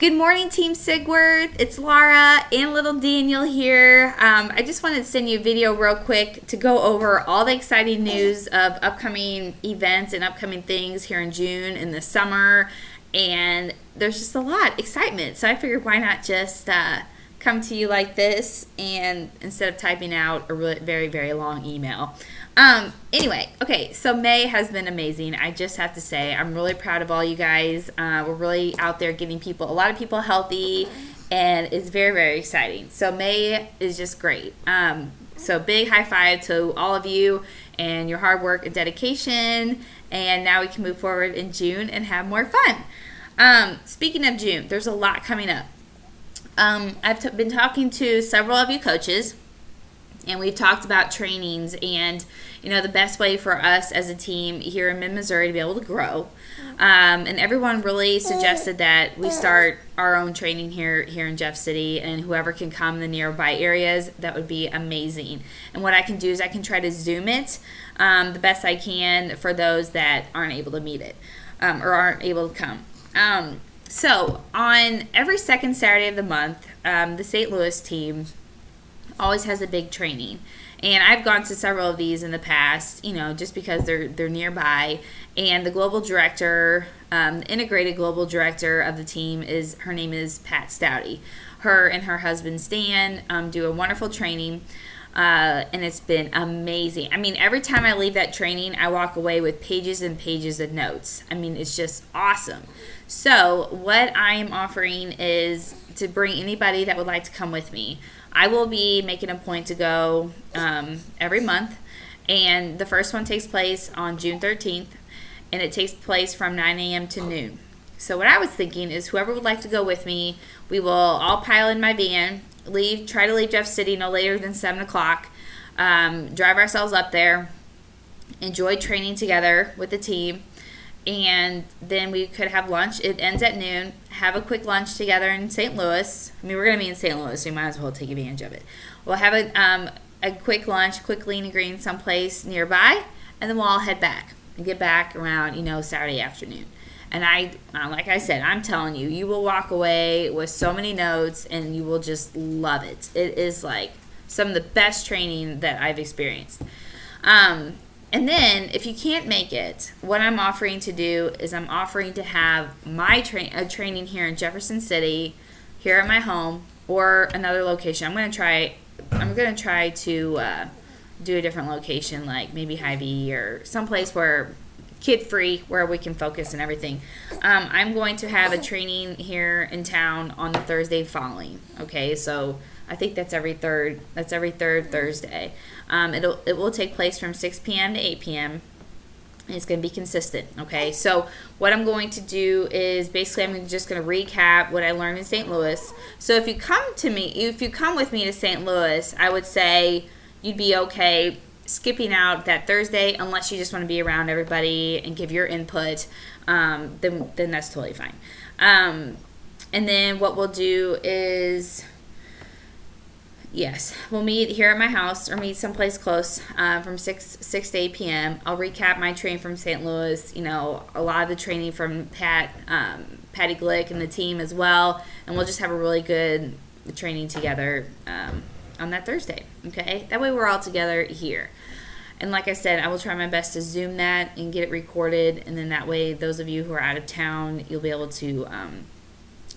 Good morning, Team Sigworth. It's Laura and little Daniel here. I just wanted to send you a video real quick to go over all the exciting news of upcoming events and upcoming things here in June and the summer. And there's just a lot of excitement. So I figured why not just come to you like this and instead of typing out a really, very, very long email. Anyway, okay, so May has been amazing. I just have to say, I'm really proud of all you guys. We're really out there getting a lot of people healthy, and it's very, very exciting. So May is just great. So big high five to all of you and your hard work and dedication. And now we can move forward in June and have more fun. Speaking of June, there's a lot coming up. I've been talking to several of you coaches, and we've talked about trainings and, the best way for us as a team here in Mid-Missouri to be able to grow. And everyone really suggested that we start our own training here in Jeff City, and whoever can come in the nearby areas, that would be amazing. And what I can do is I can try to Zoom it the best I can for those that aren't able to meet it or aren't able to come. So on every second Saturday of the month, the St. Louis team always has a big training. And I've gone to several of these in the past, just because they're nearby. And the global director, integrated global director of the team her name is Pat Stouty. Her and her husband Stan do a wonderful training. And it's been amazing. I mean, every time I leave that training, I walk away with pages and pages of notes. I mean, it's just awesome. So what I am offering is to bring anybody that would like to come with me. I will be making a point to go every month, and the first one takes place on June 13th, and it takes place from 9 a.m. to noon. So what I was thinking is whoever would like to go with me, we will all pile in my van, try to leave Jeff City no later than 7 o'clock, drive ourselves up there, enjoy training together with the team, and then we could have lunch. It ends at noon. Have a quick lunch together in St. Louis. I mean, we're going to be in St. Louis, so you might as well take advantage of it. We'll have a quick lunch, quick lean and green someplace nearby, and then we'll all head back and get back around, Saturday afternoon. And like I said, I'm telling you, you will walk away with so many notes, and you will just love it. It is like some of the best training that I've experienced. And then, if you can't make it, what I'm offering to do is I'm offering to have my training here in Jefferson City, here at my home, or another location. I'm going to try to do a different location, like maybe Hy-Vee or someplace where kid-free, where we can focus and everything. I'm going to have a training here in town on the Thursday following. Okay, so I think that's every third Thursday. It will take place from 6 p.m. to 8 p.m. and it's going to be consistent. Okay, so what I'm going to do is basically I'm just going to recap what I learned in St. Louis. So if you come with me to St. Louis, I would say you'd be okay skipping out that Thursday unless you just want to be around everybody and give your input. Then that's totally fine. And then what we'll do is, yes, we'll meet here at my house or meet someplace close from 6 to 8 p.m. I'll recap my training from St. Louis, a lot of the training from Patty Glick and the team as well, and we'll just have a really good training together on that Thursday, okay? That way we're all together here. And like I said, I will try my best to Zoom that and get it recorded, and then that way those of you who are out of town, you'll be able to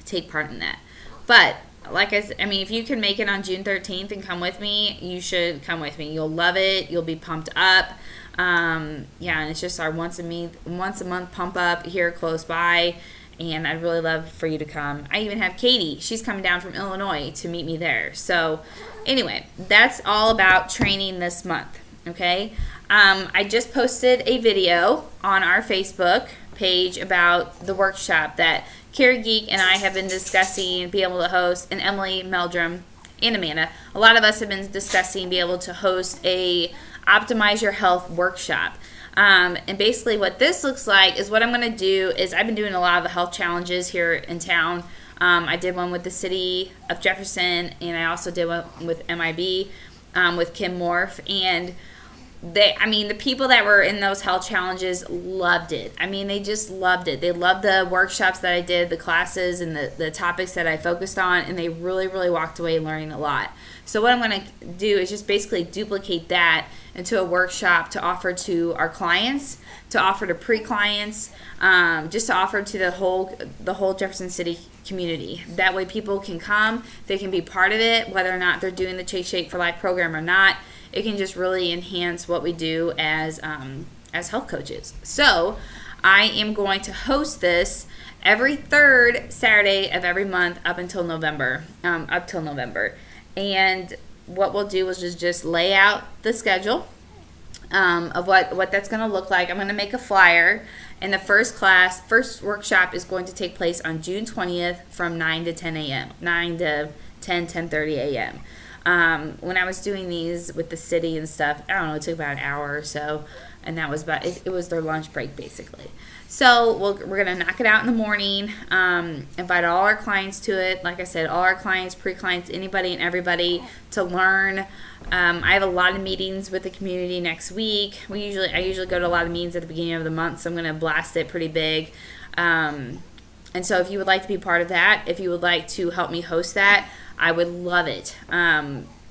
take part in that. But like I said, if you can make it on June 13th and come with me, you should come with me. You'll love it. You'll be pumped up. And it's just our once a month pump up here close by, and I'd really love for you to come. I even have Katie. She's coming down from Illinois to meet me there. So anyway, that's all about training this month, okay? I just posted a video on our Facebook page about the workshop that Carrie Geek and I have been discussing be able to host, and Emily Meldrum and Amanda. A lot of us have been discussing be able to host a Optimize Your Health workshop. And basically what this looks like is what I'm going to do is I've been doing a lot of the health challenges here in town. I did one with the city of Jefferson, and I also did one with MIB with Kim Morf. And the people that were in those health challenges loved it. I mean, they just loved it. They loved the workshops that I did, the classes, and the topics that I focused on, and they really, really walked away learning a lot. So what I'm going to do is just basically duplicate that into a workshop to offer to our clients, to offer to pre-clients, just to offer to the whole Jefferson City community. That way people can come, they can be part of it, whether or not they're doing the Take Shape for Life program or not. It can just really enhance what we do as health coaches. So I am going to host this every third Saturday of every month up till November. And what we'll do is just lay out the schedule of what that's going to look like. I'm going to make a flyer. And the first workshop is going to take place on June 20th from 9 to 10 a.m., 9 to 10:30 a.m. When I was doing these with the city and stuff, I don't know, it took about an hour or so, and that was about it was their lunch break basically. So we're gonna knock it out in the morning. Invite all our clients to it. Like I said, all our clients, pre-clients, anybody and everybody to learn. I have a lot of meetings with the community next week. I usually go to a lot of meetings at the beginning of the month, so I'm gonna blast it pretty big. And so if you would like to be part of that, if you would like to help me host that, I would love it.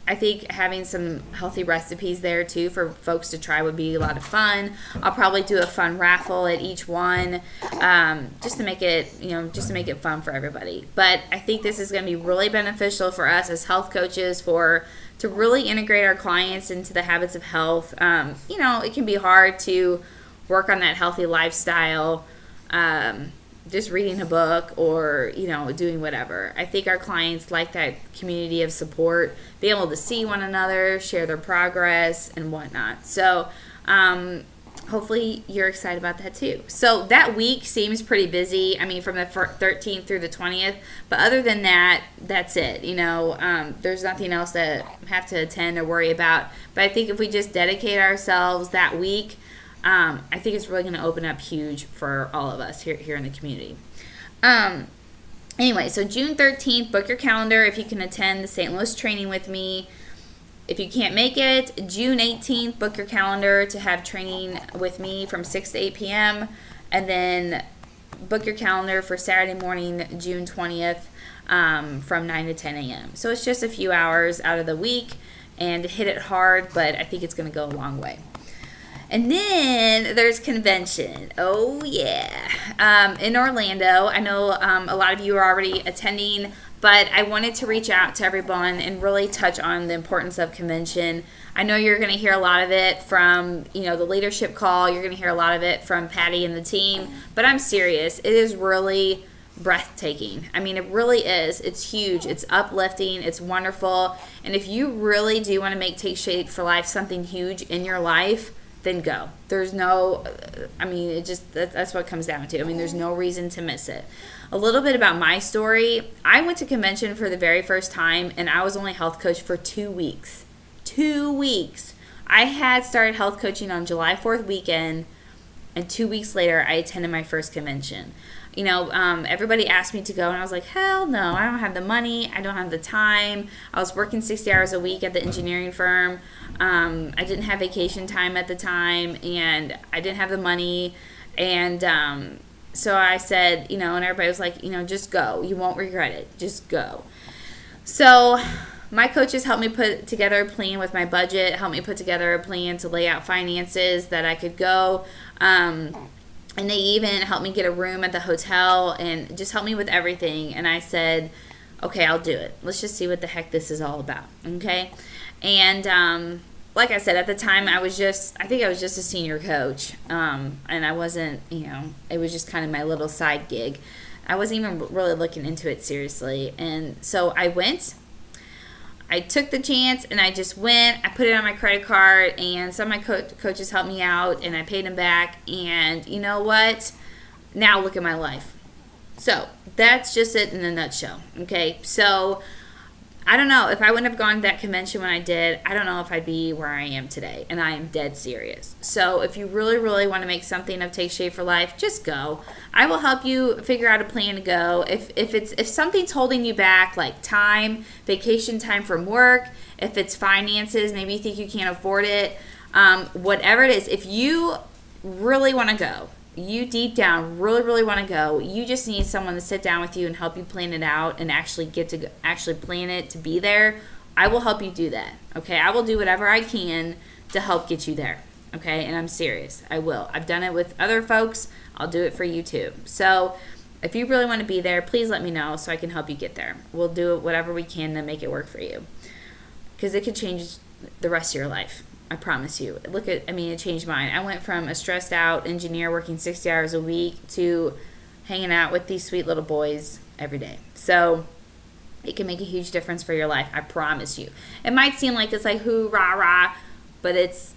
I think having some healthy recipes there too for folks to try would be a lot of fun. I'll probably do a fun raffle at each one, just to make it fun for everybody. But I think this is going to be really beneficial for us as health coaches to really integrate our clients into the habits of health. It can be hard to work on that healthy lifestyle. Just reading a book or, doing whatever. I think our clients like that community of support, be able to see one another, share their progress and whatnot. So hopefully you're excited about that too. So that week seems pretty busy. I mean, from the 13th through the 20th. But other than that, that's it. There's nothing else to have to attend or worry about. But I think if we just dedicate ourselves that week, I think it's really going to open up huge for all of us here in the community. Anyway, so June 13th, book your calendar if you can attend the St. Louis training with me. If you can't make it, June 18th, book your calendar to have training with me from 6 to 8 p.m. And then book your calendar for Saturday morning, June 20th, from 9 to 10 a.m. So it's just a few hours out of the week, and hit it hard, but I think it's going to go a long way. And then there's convention. Oh, yeah. In Orlando. I know a lot of you are already attending, but I wanted to reach out to everyone and really touch on the importance of convention. I know you're going to hear a lot of it from, the leadership call. You're going to hear a lot of it from Patty and the team, but I'm serious. It is really breathtaking. I mean, it really is. It's huge. It's uplifting. It's wonderful. And if you really do want to make Take Shape for Life something huge in your life, then go. There's no, that's what it comes down to. There's no reason to miss it. A little bit about my story. I went to convention for the very first time, and I was only health coach for 2 weeks. 2 weeks. I had started health coaching on July 4th weekend, and 2 weeks later, I attended my first convention. Everybody asked me to go, and I was like, hell no, I don't have the money. I don't have the time. I was working 60 hours a week at the engineering firm. I didn't have vacation time at the time, and I didn't have the money. And so I said, and everybody was like, just go. You won't regret it. Just go. So my coaches helped me put together a plan with my budget, helped me put together a plan to lay out finances that I could go. And they even helped me get a room at the hotel and just helped me with everything. And I said, okay, I'll do it. Let's just see what the heck this is all about. Okay. And like I said, at the time, I think I was just a senior coach. And I wasn't, it was just kind of my little side gig. I wasn't even really looking into it seriously. And so I went. I took the chance and I just went. I put it on my credit card, and some of my coaches helped me out, and I paid them back. And you know what? Now look at my life. So that's just it in a nutshell. Okay, so I don't know. If I wouldn't have gone to that convention when I did, I don't know if I'd be where I am today. And I am dead serious. So if you really, really want to make something of Take Shape for Life, just go. I will help you figure out a plan to go. If something's holding you back, like time, vacation time from work, if it's finances, maybe you think you can't afford it, Whatever it is, if you really want to go, you deep down really, really want to go, you just need someone to sit down with you and help you plan it out and actually actually plan it to be there. I will help you do that. Okay, I will do whatever I can to help get you there. Okay, and I'm serious. I will. I've done it with other folks. I'll do it for you too. So if you really want to be there, please let me know so I can help you get there. We'll do whatever we can to make it work for you, because it could change the rest of your life. I promise you. It changed mine. I went from a stressed out engineer working 60 hours a week to hanging out with these sweet little boys every day. So it can make a huge difference for your life. I promise you. It might seem like it's like hoo rah rah, but it's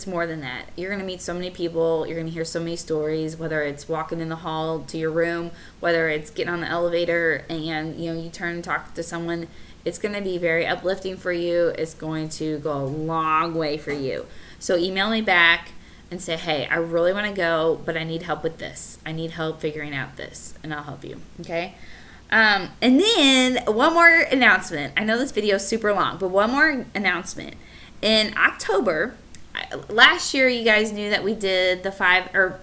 more than that. You're going to meet so many people. You're going to hear so many stories, whether it's walking in the hall to your room, whether it's getting on the elevator and, you turn and talk to someone. It's going to be very uplifting for you. It's going to go a long way for you. So email me back and say, hey, I really want to go, but I need help with this. I need help figuring out this, and I'll help you. Okay? And then one more announcement. I know this video is super long, but one more announcement. In October, last year you guys knew that we did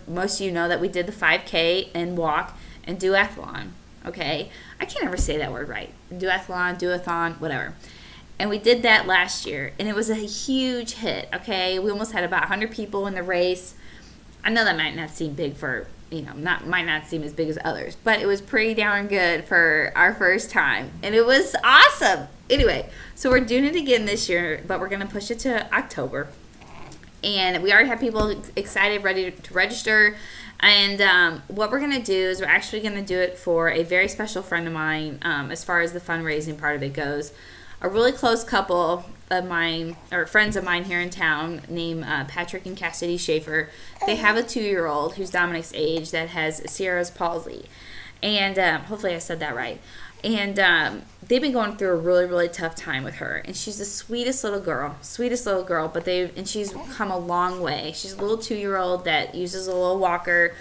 most of you know that we did the 5K and walk and duathlon. Okay? I can't ever say that word right. Duathon, whatever. And we did that last year, and it was a huge hit, okay? We almost had about 100 people in the race. I know that might not seem big for, might not seem as big as others, but it was pretty darn good for our first time, and it was awesome. Anyway, so we're doing it again this year, but we're going to push it to October. And we already have people excited, ready to register. And what we're going to do is we're actually going to do it for a very special friend of mine, as far as the fundraising part of it goes. A really close couple of mine, or friends of mine here in town, named Patrick and Cassidy Schaefer. They have a 2-year-old who's Dominic's age that has Sierra's palsy. And hopefully I said that right. And they've been going through a really, really tough time with her. And she's the sweetest little girl, but she's come a long way. She's a little 2-year-old that uses a little walker.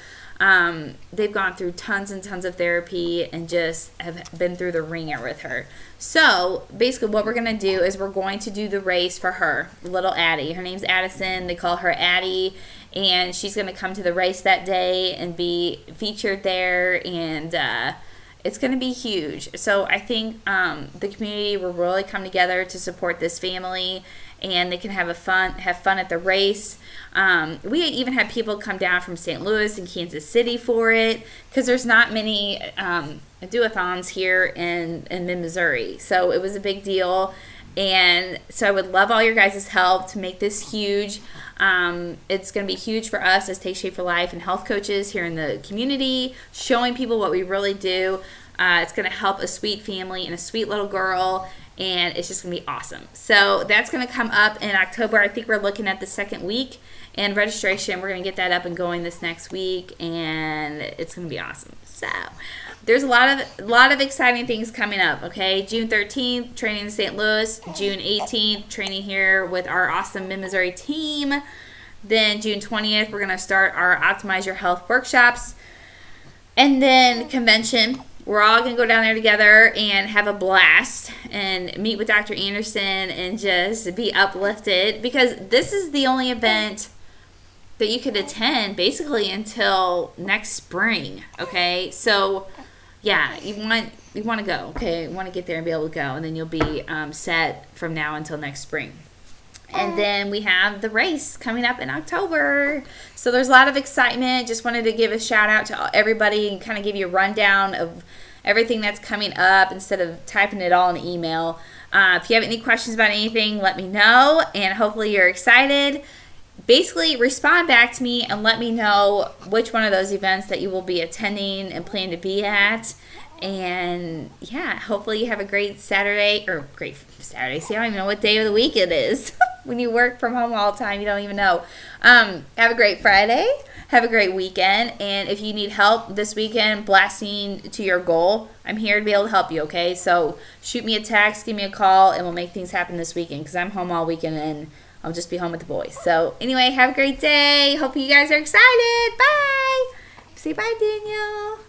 They've gone through tons and tons of therapy and just have been through the ringer with her. So basically what we're going to do is we're going to do the race for her, little Addie. Her name's Addison. They call her Addie. And she's going to come to the race that day and be featured there. And it's going to be huge. So I think the community will really come together to support this family, and they can have fun at the race. We even had people come down from St. Louis and Kansas City for it, because there's not many duathons here in Missouri. So it was a big deal. And so I would love all your guys' help to make this huge. It's going to be huge for us as Take Shape for Life and health coaches here in the community, showing people what we really do. It's going to help a sweet family and a sweet little girl, and it's just going to be awesome. So that's going to come up in October. I think we're looking at the second week, and registration, we're going to get that up and going this next week, and it's going to be awesome. So there's a lot of exciting things coming up, okay? June 13th, training in St. Louis. June 18th, training here with our awesome Mid-Missouri team. Then June 20th, we're going to start our Optimize Your Health workshops. And then convention. We're all going to go down there together and have a blast and meet with Dr. Anderson and just be uplifted, because this is the only event that you could attend basically until next spring, okay? So yeah, you want to go, okay? You want to get there and be able to go, and then you'll be set from now until next spring. And then we have the race coming up in October. So there's a lot of excitement. Just wanted to give a shout out to everybody and kind of give you a rundown of everything that's coming up instead of typing it all in an email. If you have any questions about anything, let me know, and hopefully you're excited. Basically, respond back to me and let me know which one of those events that you will be attending and plan to be at. And yeah, hopefully you have a great Saturday. See, I don't even know what day of the week it is. When you work from home all the time, you don't even know. Have a great Friday. Have a great weekend. And if you need help this weekend blasting to your goal, I'm here to be able to help you, okay? So shoot me a text, give me a call, and we'll make things happen this weekend, because I'm home all weekend and I'll just be home with the boys. So anyway, have a great day. Hope you guys are excited. Bye. Say bye, Daniel.